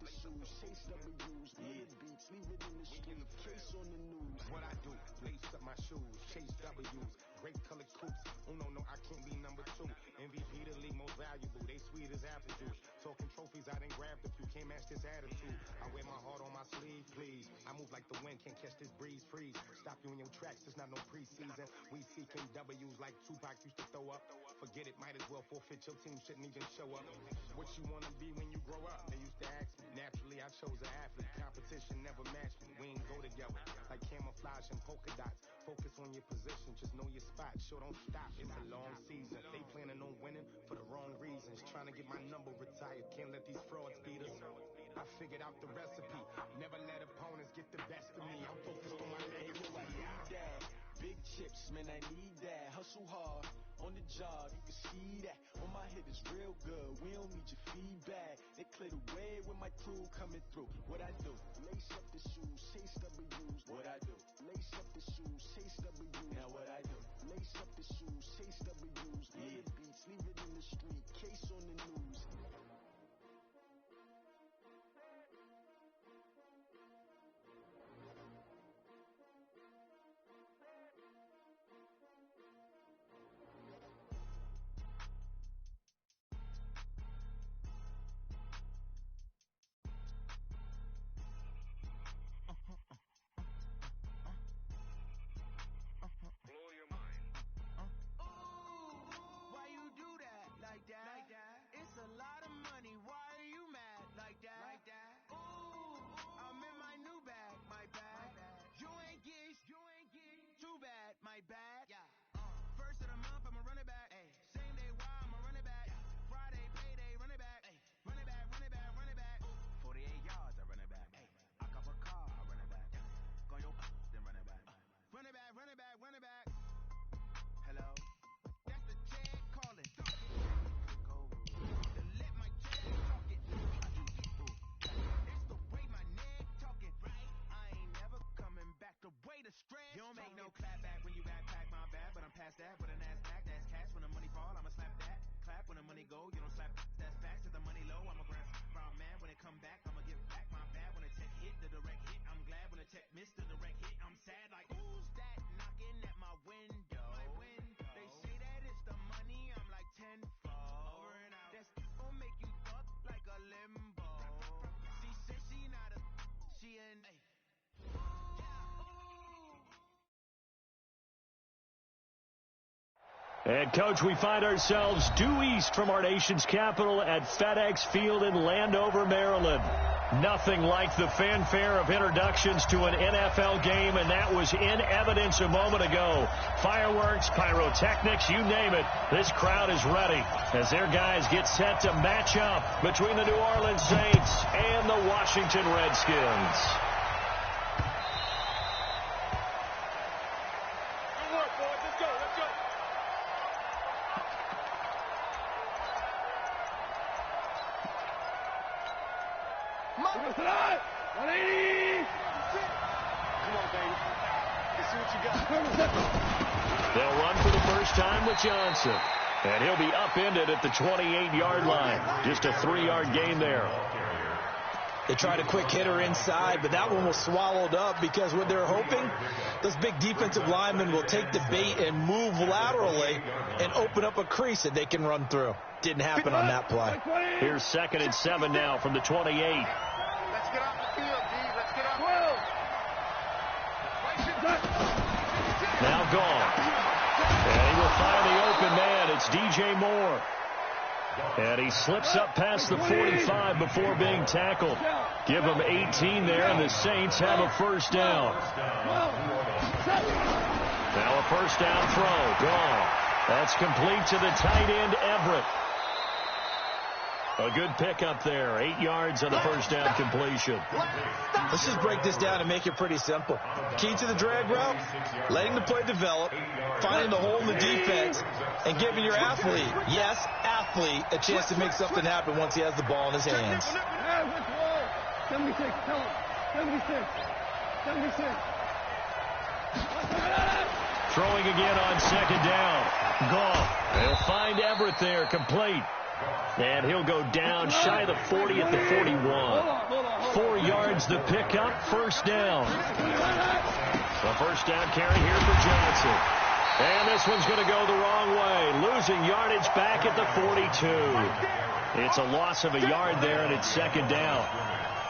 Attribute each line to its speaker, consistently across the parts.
Speaker 1: shoes, chase W's, yeah. Beats, leave it in the street, case on the news.
Speaker 2: What I do, lace up my shoes, chase W's, great colored coops. Oh no, I can't be number 2. MVP the league most valuable, they sweet as apple juice. Talking trophies, I done grabbed a few, can't match this attitude. I wear my heart on my sleeve, please. I move like the wind, can't catch this breeze, freeze. Stop you in your tracks, there's not no preseason. We seeking W's like Tupac used to throw up. Forget it, might as well forfeit, your team shouldn't even show up. What you wanna be when you grow up? They used to ask me. Naturally, I chose an athlete. Competition never matched me. We ain't go together like camouflage and polka dots. Focus on your position, just know your spot. Sure, don't stop, it's a long season. They planning on winning for the wrong reasons. Trying to get my number retired, can't let these frauds beat us. I figured out the recipe. Never let opponents get the best of me. I'm focused on my legacy.
Speaker 1: Big chips, man, I need that. Hustle hard on the job, you can see that. On my head is real good, we don't need your feedback. They clear the way with my crew coming through. What I do? Lace up the shoes, chase W's. What I do? Lace up the shoes, chase W's. Now what I do? Lace up the shoes, chase W's. Yeah. Beats, leave it in the street, case on the news.
Speaker 3: Blow your mind.
Speaker 4: Why you do that like that? Like that? It's a lot of money. Why are you mad like that? Like that? Ooh, I'm in my new bag, my bad. You ain't geese, too bad, my bad. Yeah. First of the month, I'ma run it back. Ay. Same day, why I'ma run it back. Friday, payday, run it back. Ay. Run it back, run it back, run it back. 48 yards, I run it back. Ay. I cop a car, I run it back. Go your then run it back. Run it back, run it back, run it back. Hello? That's the Chad calling. Click over. To let my Chad talk it. It's the way my neck talking. Right? I ain't never coming back. The way the stress. You don't make no clap back when you backpack my bad, but I'm past that. With an ass back, that's cash. When the money fall, I'ma slap that. Clap when the money go, you don't slap. That's facts. If the money low, I'ma grab round man. When it come back, I'ma give back my bad. When the check hit, the direct hit. I'm glad when the check missed the direct hit. I'm sad like who's that knocking at my window? They say that it's the money, I'm like tenfold. Over and out. That's gon' make you duck like a limbo. She said she not a, she an A.
Speaker 5: And, Coach, we find ourselves due east from our nation's capital at FedEx Field in Landover, Maryland. Nothing like the fanfare of introductions to an NFL game, and that was in evidence a moment ago. Fireworks, pyrotechnics, you name it. This crowd is ready as their guys get set to match up between the New Orleans Saints and the Washington Redskins. They'll run for the first time with Johnson. And he'll be upended at the 28-yard line. Just a 3-yard gain there.
Speaker 6: They tried a quick hitter inside, but that one was swallowed up because what they're hoping, those big defensive linemen will take the bait and move laterally and open up a crease that they can run through. Didn't happen on that play.
Speaker 5: Here's 2nd and 7 now from the 28.
Speaker 3: Let's get off the field, D. Let's get off the field.
Speaker 5: Now gone. And he will find the open man. It's DJ Moore. And he slips up past the 45 before being tackled. Give him 18 there, and the Saints have a first down. Now a first down throw. Gone. That's complete to the tight end, Everett. A good pickup there. 8 yards on the first down completion.
Speaker 6: Let's just break this down and make it pretty simple. Key to the drag route, letting the play develop, finding the hole in the defense, and giving your athlete, yes, athlete, a chance to make something happen once he has the ball in his hands.
Speaker 7: 76, tell him. 76.
Speaker 5: Throwing again on 2nd down. Gone. They'll find Everett there, complete. And he'll go down shy of the 40 at the 41. 4 yards the pickup, first down. The first down carry here for Johnson. And this one's going to go the wrong way. Losing yardage back at the 42. It's a loss of a yard there, and it's second down.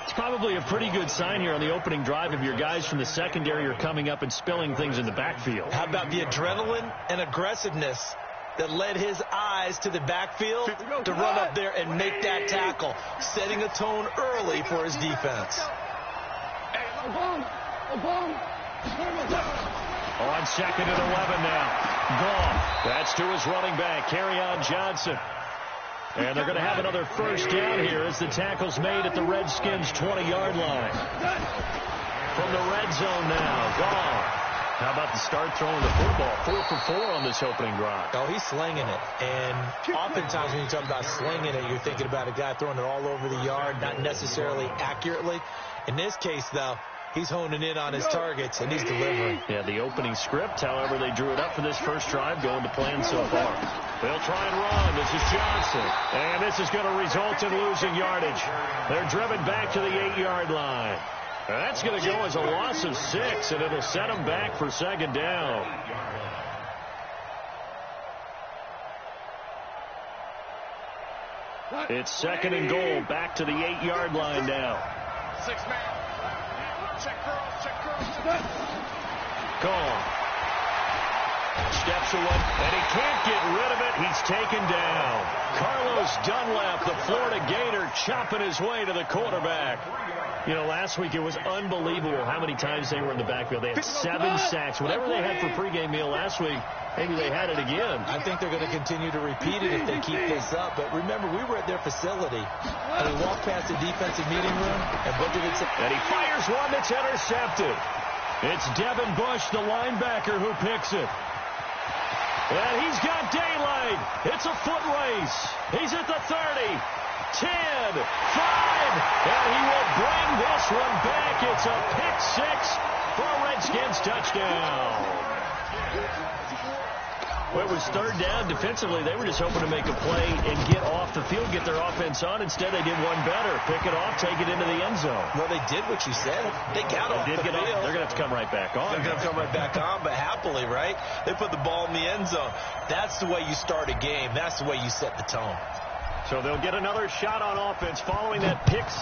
Speaker 5: It's probably a pretty good sign here on the opening drive if your guys from the secondary are coming up and spilling things in the backfield.
Speaker 6: How about the adrenaline and aggressiveness that led his eyes to the backfield to run up there and make that tackle, setting a tone early for his defense.
Speaker 5: On second and 11 now. Goff. That's to his running back, Kerryon Johnson. And they're going to have another first down here as the tackle's made at the Redskins' 20-yard line. From the red zone now, Goff. How about the start throwing the football? 4 for 4 on this opening drive.
Speaker 6: Oh, he's slinging it. And oftentimes when you talk about slinging it, you're thinking about a guy throwing it all over the yard, not necessarily accurately. In this case, though, he's honing in on his targets, and he's delivering.
Speaker 5: Yeah, the opening script, however, they drew it up for this first drive, going to plan so far. They'll try and run. This is Johnson. And this is going to result in losing yardage. They're driven back to the 8-yard line. That's going to go as a loss of 6, and it'll set them back for second down. It's second and goal, back to the 8-yard line now.
Speaker 3: 6-man. Check girls.
Speaker 5: Goff steps away, and he can't get rid of it. He's taken down. Carlos Dunlap, the Florida Gator, chopping his way to the quarterback. You know, last week it was unbelievable how many times they were in the backfield. They had 7 sacks. Whatever they had for pregame meal last week, maybe they had it again.
Speaker 6: I think they're going to continue to repeat it if they keep this up. But remember, we were at their facility, and we walked past the defensive meeting room, and what did it say?
Speaker 5: And he fires one that's intercepted. It's Devin Bush, the linebacker, who picks it. And he's got daylight. It's a foot race. He's at the 30, 10, 5, and he will bring this one back. It's a pick 6 for a Redskins touchdown. Well, it was third down. Defensively, they were just hoping to make a play and get off the field, get their offense on. Instead, they did one better. Pick it off, take it into the end zone.
Speaker 6: Well, they did what you said. They got off the field.
Speaker 5: They're going to have to come right back on.
Speaker 6: They're going to come right back on, but happily, right? They put the ball in the end zone. That's the way you start a game. That's the way you set the tone.
Speaker 5: So they'll get another shot on offense following that pick 6.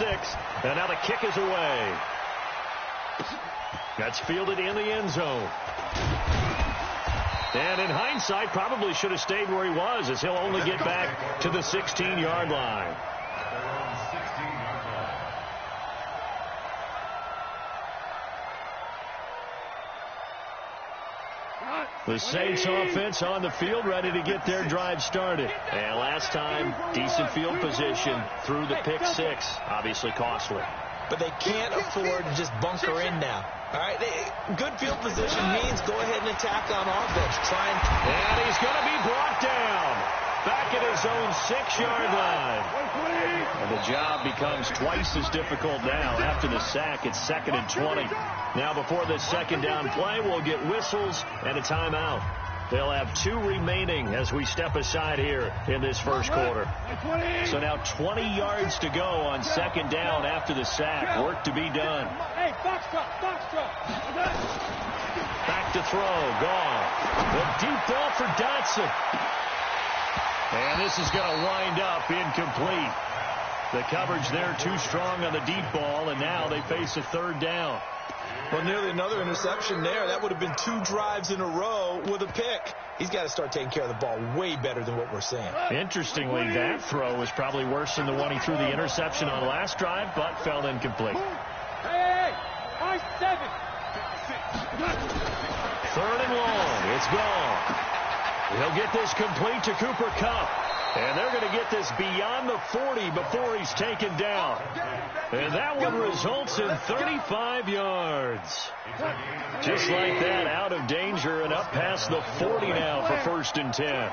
Speaker 5: And now the kick is away. That's fielded in the end zone. And in hindsight, probably should have stayed where he was, as he'll only get back to the 16-yard line. The Saints offense on the field, ready to get their drive started. And last time, decent field position through the pick 6. Obviously costly.
Speaker 6: But they can't afford to just bunker in now. All right, good field position means go ahead and attack on offense.
Speaker 5: And he's going to be brought down. Back at his own 6-yard line. And the job becomes twice as difficult now after the sack. It's second and 20. Now before this second down play, we'll get whistles and a timeout. They'll have 2 remaining as we step aside here in this first quarter. So now 20 yards to go on second down after the sack. Work to be done.
Speaker 7: Hey, box truck.
Speaker 5: Back to throw. Goff. The deep ball for Dotson. And this is going to wind up incomplete. The coverage there too strong on the deep ball, and now they face a third down.
Speaker 6: Well, nearly another interception there. That would have been 2 drives in a row with a pick. He's got to start taking care of the ball way better than what we're seeing.
Speaker 5: Interestingly, that throw was probably worse than the one he threw the interception on last drive, but fell incomplete.
Speaker 7: Hey, 7.
Speaker 5: Third and long. It's gone. He'll get this complete to Cooper Kupp. And they're going to get this beyond the 40 before he's taken down. And that one results in 35 yards. Just like that, out of danger and up past the 40 now for first and 10.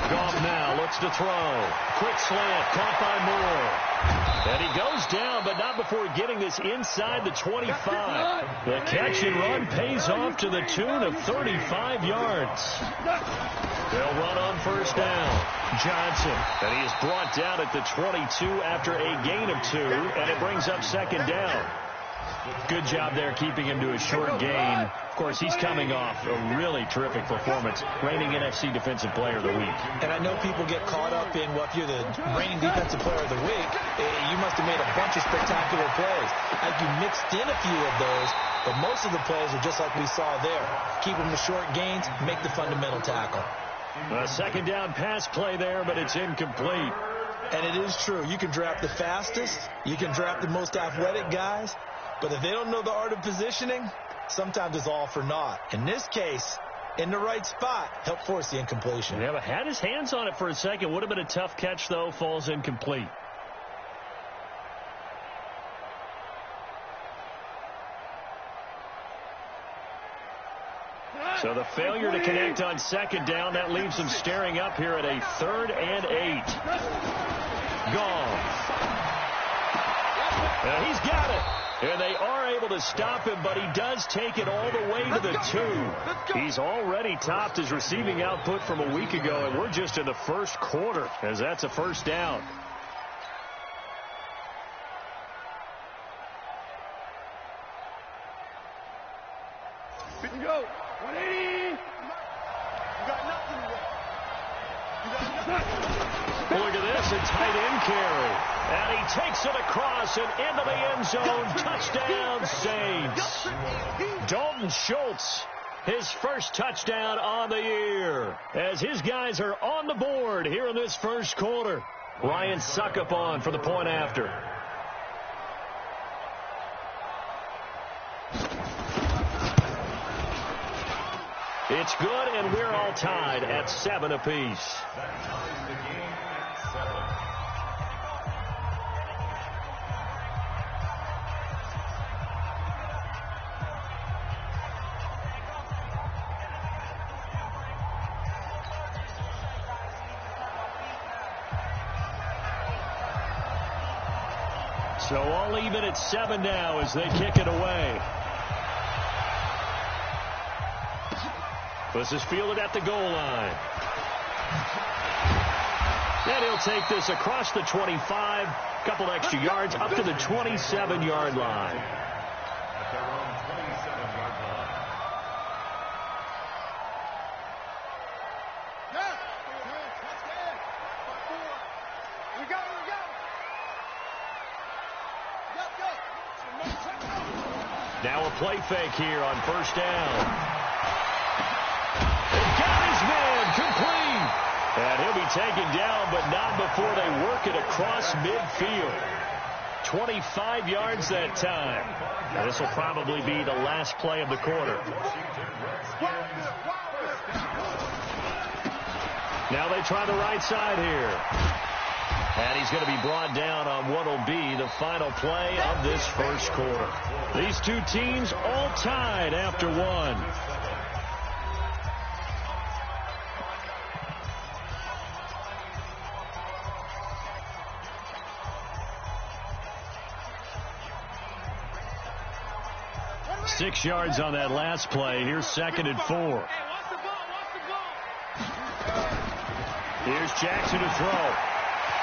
Speaker 5: Goff now looks to throw. Quick slant, caught by Moore. And he goes down, but not before getting this inside the 25. The catch and run pays off to the tune of 35 yards. They'll run on first down. Johnson, and he is brought down at the 22 after a gain of 2, and it brings up second down. Good job there keeping him to a short gain. Of course, he's coming off a really terrific performance, reigning NFC Defensive Player of the Week.
Speaker 6: And I know people get caught up in, well, if you're the reigning Defensive Player of the Week, you must have made a bunch of spectacular plays. Like you mixed in a few of those, but most of the plays are just like we saw there. Keep them to short gains, make the fundamental tackle.
Speaker 5: A second down pass play there, but it's incomplete.
Speaker 6: And it is true. You can draft the fastest. You can draft the most athletic guys. But if they don't know the art of positioning, sometimes it's all for naught. In this case, in the right spot, helped force the incompletion.
Speaker 5: Yeah, but had his hands on it for a second. Would have been a tough catch, though. Falls incomplete. So the failure to connect on second down, that leaves him staring up here at a 3rd and 8. Goff. And he's got it. And they are able to stop him, but he does take it all the way to the 2. He's already topped his receiving output from a week ago, and we're just in the first quarter, as that's a first down.
Speaker 3: Good to go. 180. You got nothing.
Speaker 5: Look at this, a tight end carry. And he takes it across and into the end zone. Touchdown, Saints. Dalton Schultz, his first touchdown on the year, as his guys are on the board here in this first quarter. Ryan Suckup on for the point after. It's good, and we're all tied at 7 apiece. So all even at 7 now as they kick it away. This is fielded at the goal line. And he'll take this across the 25, couple extra yards up to the 27-yard line. Now a play fake here on first down. Complete. And he'll be taken down, but not before they work it across midfield. 25 yards that time. And this will probably be the last play of the quarter. Now they try the right side here. And he's going to be brought down on what will be the final play of this first quarter. These two teams all tied after 1. Six yards on that last play. Here's 2nd and 4. Here's Jackson to throw.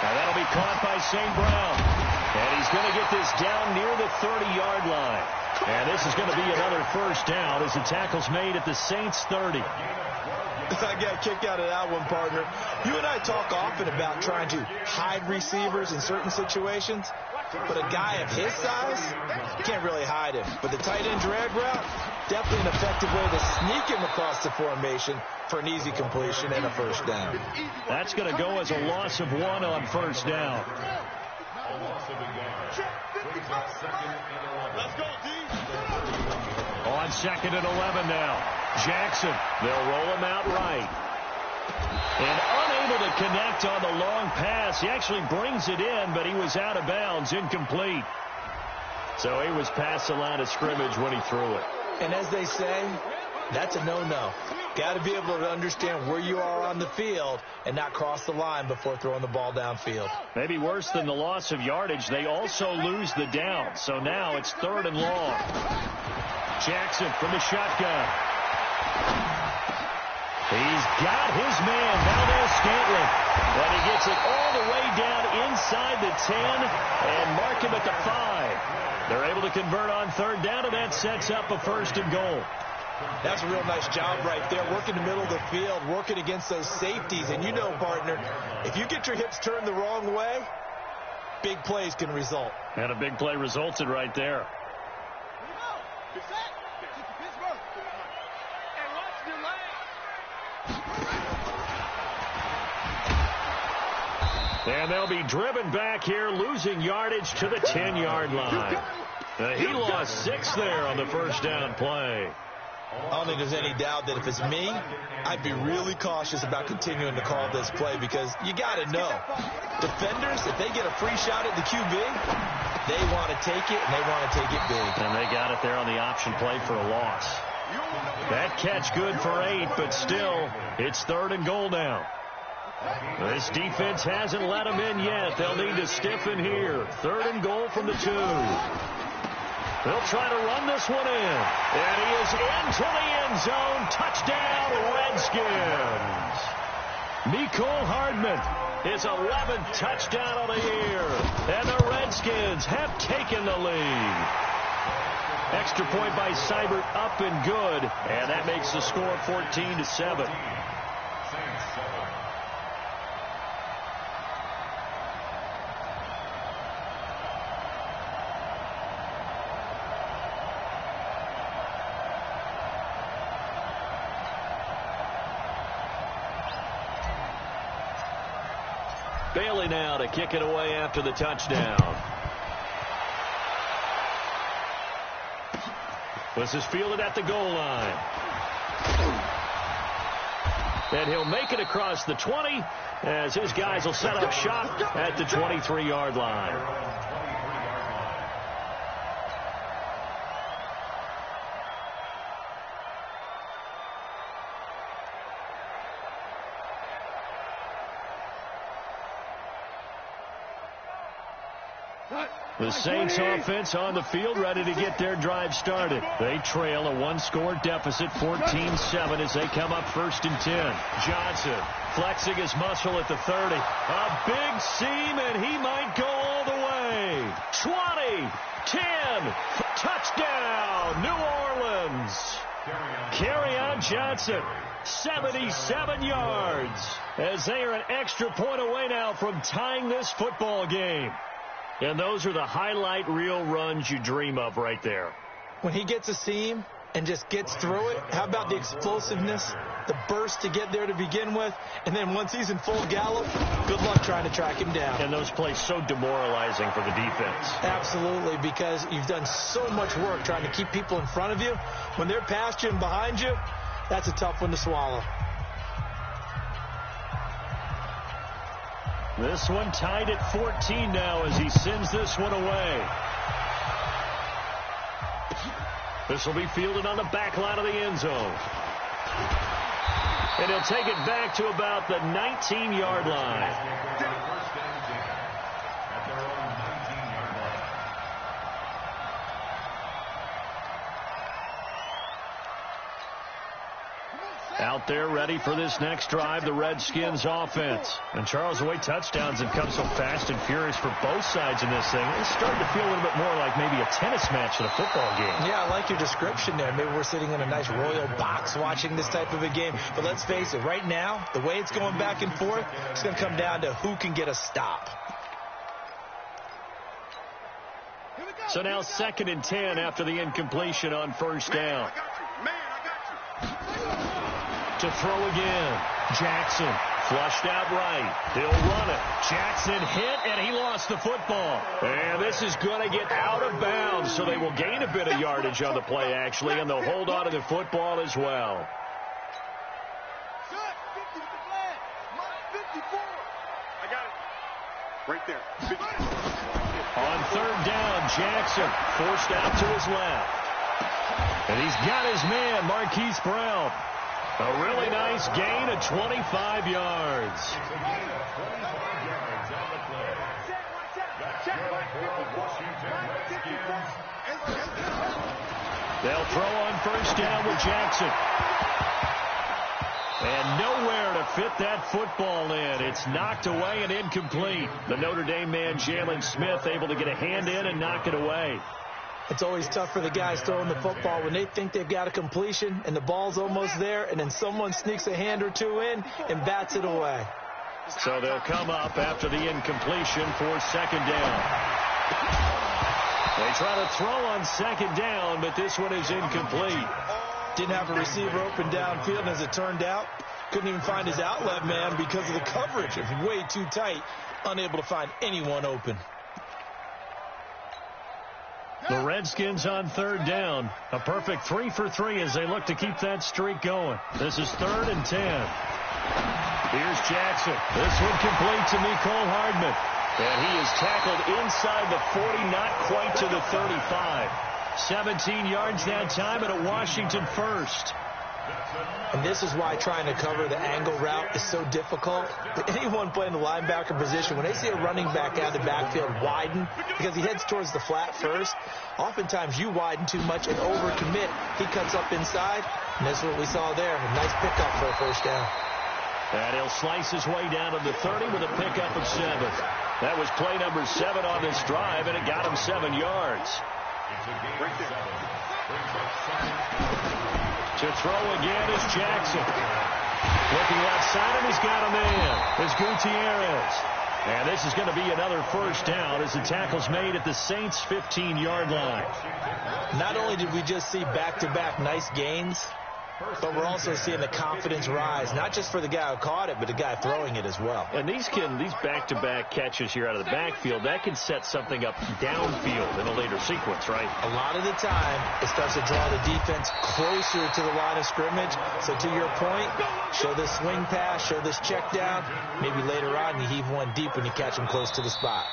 Speaker 5: Now that'll be caught by St. Brown. And he's going to get this down near the 30-yard line. And this is going to be another first down as the tackle's made at the Saints' 30.
Speaker 6: I got kicked out of that one, partner. You and I talk often about trying to hide receivers in certain situations. But a guy of his size, you can't really hide him. But the tight end drag route, definitely an effective way to sneak him across the formation for an easy completion and a first down.
Speaker 5: That's going to go as a loss of 1 on first down.
Speaker 3: Let's go, D.
Speaker 5: On 2nd and 11 now. Jackson, they'll roll him out right. And unable to connect on the long pass. He actually brings it in, but he was out of bounds, incomplete. So he was past the line of scrimmage when he threw it.
Speaker 6: And as they say, That's a no-no. Got to be able to understand where you are on the field and not cross the line before throwing the ball downfield.
Speaker 5: Maybe worse than the loss of yardage, they also lose the down. So now it's 3rd and long. Jackson from the shotgun. He's got his man, Valdez-Scantling. And he gets it all the way down inside the 10 and mark him at the 5. They're able to convert on 3rd down, and that sets up a 1st and goal.
Speaker 6: That's a real nice job right there, working the middle of the field, working against those safeties. And you know, partner, if you get your hips turned the wrong way, big plays can result.
Speaker 5: And a big play resulted right there. And they'll be driven back here, losing yardage to the 10-yard line. He lost 6 there on the 1st down play.
Speaker 6: I don't think there's any doubt that if it's me, I'd be really cautious about continuing to call this play because you got to know. Defenders, if they get a free shot at the QB, they want to take it, and they want to take it big.
Speaker 5: And they got it there on the option play for a loss. That catch good for 8, but still, it's 3rd and goal now. This defense hasn't let them in yet. They'll need to stiffen here. 3rd and goal from the 2. They'll try to run this one in. And he is into the end zone. Touchdown, Redskins. Mecole Hardman, his 11th touchdown of the year. And the Redskins have taken the lead. Extra point by Seibert, up and good. And that makes the score 14-7. Bailey now to kick it away after the touchdown. This is fielded at the goal line. And he'll make it across the 20 as his guys will set up shop at the 23-yard line. The Saints offense on the field, ready to get their drive started. They trail a 1-score deficit, 14-7, as they come up 1st and 10. Johnson flexing his muscle at the 30. A big seam, and he might go all the way. 20, 10, touchdown, New Orleans. Kerryon Johnson, 77 yards, as they are an extra point away now from tying this football game. And those are the highlight reel runs you dream of right there.
Speaker 6: When he gets a seam and just gets through it, how about the explosiveness, the burst to get there to begin with, and then once he's in full gallop, good luck trying to track him down.
Speaker 5: And those plays so demoralizing for the defense.
Speaker 6: Absolutely, because you've done so much work trying to keep people in front of you. When they're past you and behind you, that's a tough one to swallow.
Speaker 5: This one tied at 14 now as he sends this one away. This will be fielded on the back line of the end zone. And he'll take it back to about the 19-yard line. Out there ready for this next drive, the Redskins offense. And Charles, the way touchdowns have come so fast and furious for both sides in this thing, it's starting to feel a little bit more like maybe a tennis match than a football game.
Speaker 6: Yeah, I like your description there. Maybe we're sitting in a nice royal box watching this type of a game. But let's face it, right now, the way it's going back and forth, it's going to come down to who can get a stop.
Speaker 5: So now 2nd and 10 after the incompletion on 1st down. To throw again. Jackson flushed out right. He'll run it. Jackson hit, and he lost the football. And this is going to get out of bounds, so they will gain a bit of yardage on the play, actually, and they'll hold on to the football as well.
Speaker 3: I got it. Right there.
Speaker 5: On 3rd down, Jackson forced out to his left. And he's got his man, Marquise Brown. A really nice gain of 25 yards. They'll throw on first down with Jackson. And nowhere to fit that football in. It's knocked away and incomplete. The Notre Dame man, Jalen Smith, able to get a hand in and knock it away.
Speaker 6: It's always tough for the guys throwing the football when they think they've got a completion and the ball's almost there, and then someone sneaks a hand or two in and bats it away.
Speaker 5: So they'll come up after the incompletion for second down. They try to throw on second down, but this one is incomplete.
Speaker 6: Didn't have a receiver open downfield, and as it turned out, couldn't even find his outlet man because of the coverage. It was way too tight, unable to find anyone open.
Speaker 5: The Redskins on third down. A perfect 3 for 3 as they look to keep that streak going. This is 3rd and 10. Here's Jackson. This one complete to Mecole Hardman. And he is tackled inside the 40, not quite to the 35. 17 yards that time and a Washington first.
Speaker 6: And this is why trying to cover the angle route is so difficult. Anyone playing the linebacker position, when they see a running back out of the backfield widen, because he heads towards the flat first, oftentimes you widen too much and overcommit. He cuts up inside, and that's what we saw there. A nice pickup for a first down.
Speaker 5: And he'll slice his way down to the 30 with a pickup of 7. That was play number 7 on this drive, and it got him 7 yards. To throw again is Jackson. Looking left side, and he's got a man. It's Gutierrez. And this is going to be another first down as the tackle's made at the Saints' 15-yard line.
Speaker 6: Not only did we just see back-to-back nice gains, but we're also seeing the confidence rise, not just for the guy who caught it, but the guy throwing it as well.
Speaker 5: And these back-to-back catches here out of the backfield, that can set something up downfield in a later sequence, right?
Speaker 6: A lot of the time, it starts to draw the defense closer to the line of scrimmage. So to your point, show this swing pass, show this check down. Maybe later on you heave one deep when you catch them close to the spot.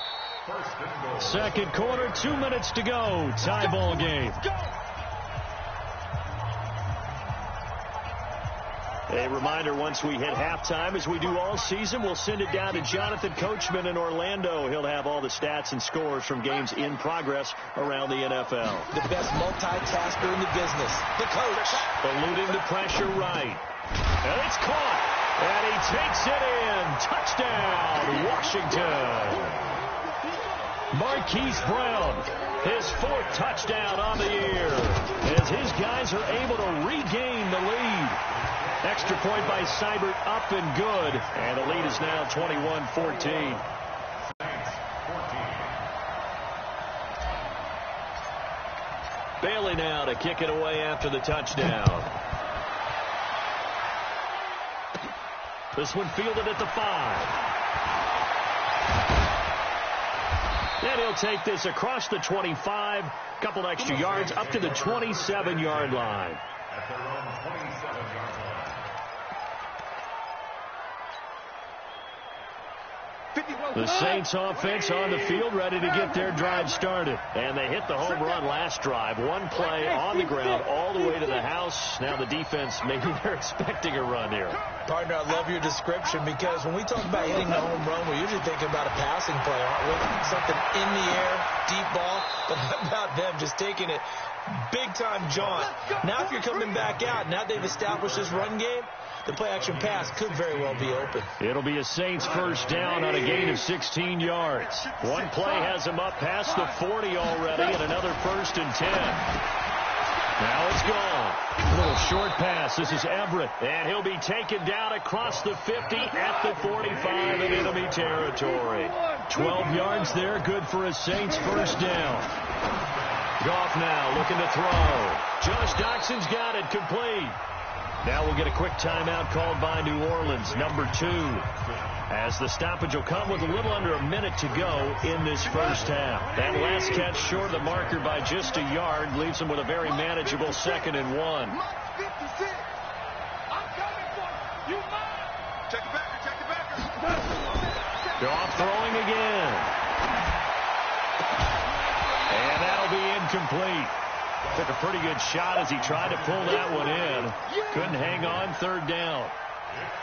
Speaker 5: Second quarter, 2 minutes to go. Tie ball game. A reminder, once we hit halftime, as we do all season, we'll send it down to Jonathan Coachman in Orlando. He'll have all the stats and scores from games in progress around the NFL.
Speaker 6: The best multitasker in the business, the coach.
Speaker 5: Eluding the pressure right. And it's caught. And he takes it in. Touchdown, Washington. Marquise Brown, his 4th touchdown on the year, as his guys are able to regain the lead. Extra point by Seibert, up and good. And the lead is now 21-14. Bailey now to kick it away after the touchdown. This one fielded at the 5. And he'll take this across the 25. Couple extra yards up to the 27-yard line.
Speaker 2: At their own 27-yard line.
Speaker 5: The Saints offense on the field, ready to get their drive started. And they hit the home run last drive. One play on the ground all the way to the house. Now the defense, maybe they're expecting a run here.
Speaker 6: Partner, I love your description, because when we talk about hitting the home run, we're usually thinking about a passing play, aren't we? Something in the air, deep ball. But how about them just taking it big-time jaunt? Now if you're coming back out, now they've established this run game, the play-action pass could very well be open.
Speaker 5: It'll be a Saints first down on a gain of 16 yards. One play has them up past the 40 already, and another 1st and 10. Now it's gone. A little short pass. This is Everett, and he'll be taken down across the 50 at the 45 in enemy territory. 12 yards there, good for a Saints first down. Goff now looking to throw. Josh Doxson's got it, complete. Now we'll get a quick timeout called by New Orleans, number 2. As the stoppage will come with a little under a minute to go in this first half. That last catch short of the marker by just a yard leaves them with a very manageable 2nd and 1. Goff throwing again. And that'll be incomplete. Took a pretty good shot as he tried to pull that one in. Couldn't hang on, third down.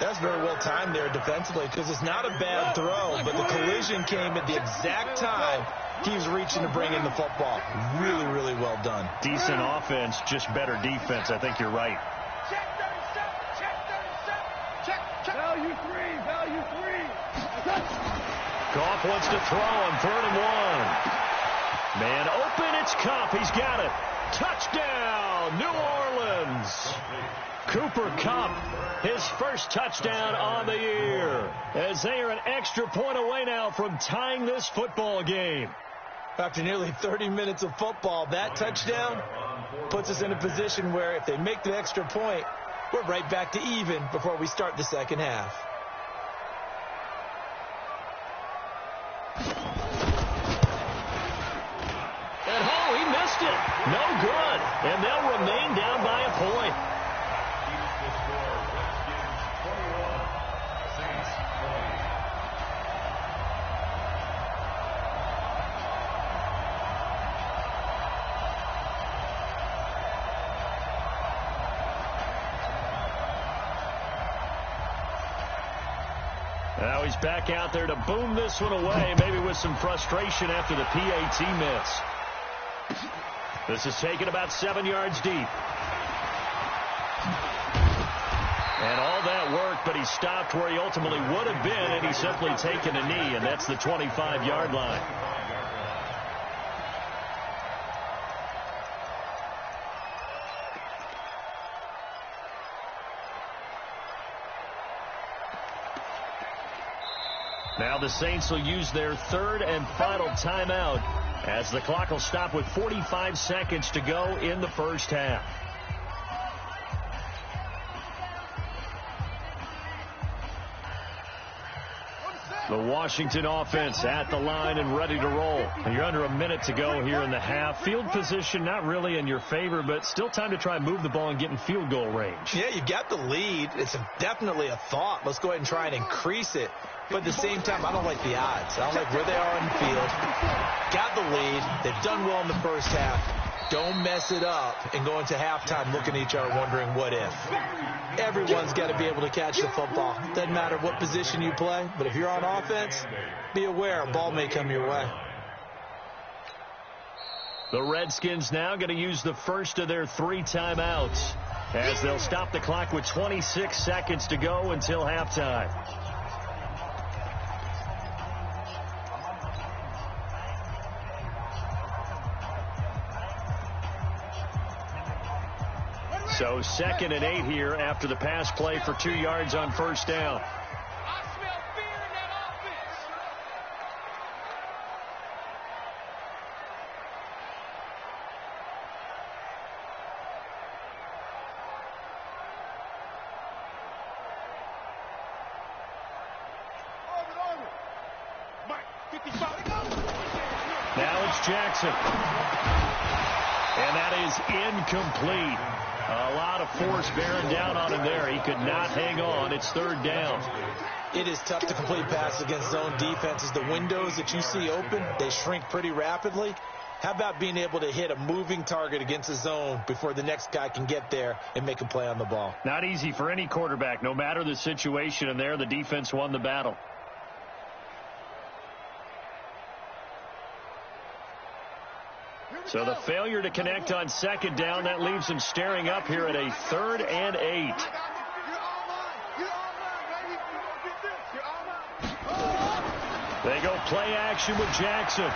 Speaker 6: That's very well timed there defensively because it's not a bad throw, but the collision came at the exact time he was reaching to bring in the football. Really, really well done.
Speaker 5: Decent offense, just better defense. I think you're right.
Speaker 7: Check 37, check 37, check. Value three.
Speaker 5: Goff wants to throw on 3rd and 1. Man open, it's Kupp. He's got it. Touchdown, New Orleans. Cooper Kupp, his first touchdown on the year, as they are an extra point away now from tying this football game.
Speaker 6: After nearly 30 minutes of football, that touchdown puts us in a position where if they make the extra point, we're right back to even before we start the second half.
Speaker 5: And he missed it. No good. And they'll remain down by a point. Now he's back out there to boom this one away, maybe with some frustration after the PAT miss. This is taken about 7 yards deep. And all that worked, but he stopped where he ultimately would have been, and he's simply taken a knee, and that's the 25-yard line. Now the Saints will use their 3rd and final timeout as the clock will stop with 45 seconds to go in the first half. The Washington offense at the line and ready to roll. And you're under a minute to go here in the half. Field position not really in your favor, but still time to try and move the ball and get in field goal range.
Speaker 6: Yeah, you got the lead. It's definitely a thought. Let's go ahead and try and increase it. But at the same time, I don't like the odds. I don't like where they are on the field. Got the lead. They've done well in the first half. Don't mess it up and go into halftime looking at each other wondering what if. Everyone's got to be able to catch the football. Doesn't matter what position you play, but if you're on offense, be aware a ball may come your way.
Speaker 5: The Redskins now going to use the first of their 3 timeouts as they'll stop the clock with 26 seconds to go until halftime. So 2nd and 8 here after the pass play for 2 yards on first down.
Speaker 7: I smell fear in that offense.
Speaker 3: Mike, 55.
Speaker 5: Now it's Jackson. And that is incomplete. A lot of force bearing down on him there. He could not hang on. It's 3rd down.
Speaker 6: It is tough to complete passes against zone defenses. The windows that you see open, they shrink pretty rapidly. How about being able to hit a moving target against a zone before the next guy can get there and make a play on the ball?
Speaker 5: Not easy for any quarterback, no matter the situation, and there the defense won the battle. So the failure to connect on 2nd down, that leaves him staring up here at a 3rd and 8. They go play action with Jackson.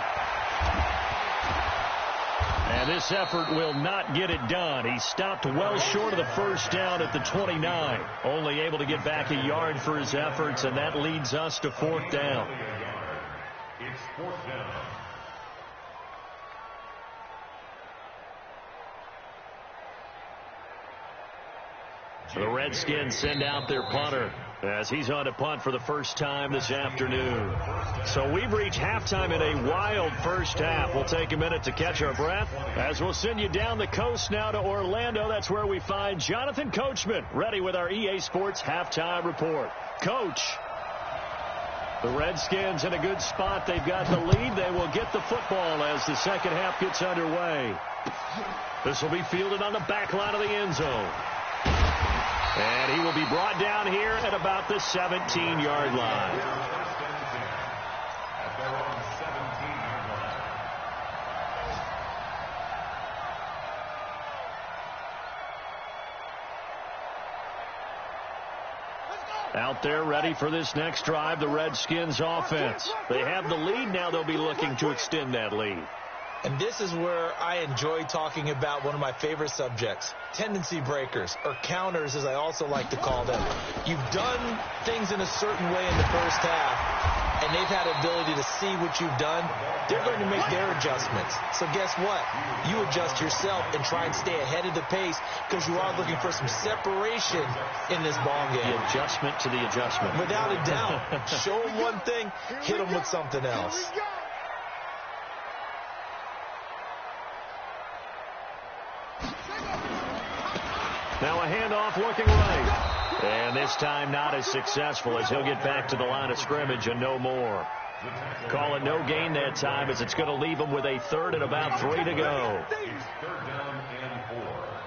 Speaker 5: And this effort will not get it done. He stopped well short of the first down at the 29. Only able to get back a yard for his efforts, and that leads us to 4th down.
Speaker 3: It's 4th down.
Speaker 5: The Redskins send out their punter as he's on to punt for the first time this afternoon. So we've reached halftime in a wild first half. We'll take a minute to catch our breath as we'll send you down the coast now to Orlando. That's where we find Jonathan Coachman ready with our EA Sports halftime report. Coach, the Redskins in a good spot. They've got the lead. They will get the football as the second half gets underway. This will be fielded on the back line of the end zone. And he will be brought down here at about the 17-yard line. Out there ready for this next drive, the Redskins offense. They have the lead. Now they'll be looking to extend that lead.
Speaker 6: And this is where I enjoy talking about one of my favorite subjects, tendency breakers, or counters as I also like to call them. You've done things in a certain way in the first half, and they've had the ability to see what you've done. They're going to make their adjustments. So guess what? You adjust yourself and try and stay ahead of the pace because you are looking for some separation in this ball game.
Speaker 5: The adjustment to the adjustment.
Speaker 6: Without a doubt. Show them one thing, hit them with something else.
Speaker 5: Now a handoff looking right. And this time not as successful as he'll get back to the line of scrimmage and no more. Call it no gain that time as it's going to leave him with a third and about 3 to go.
Speaker 3: Third down and 4.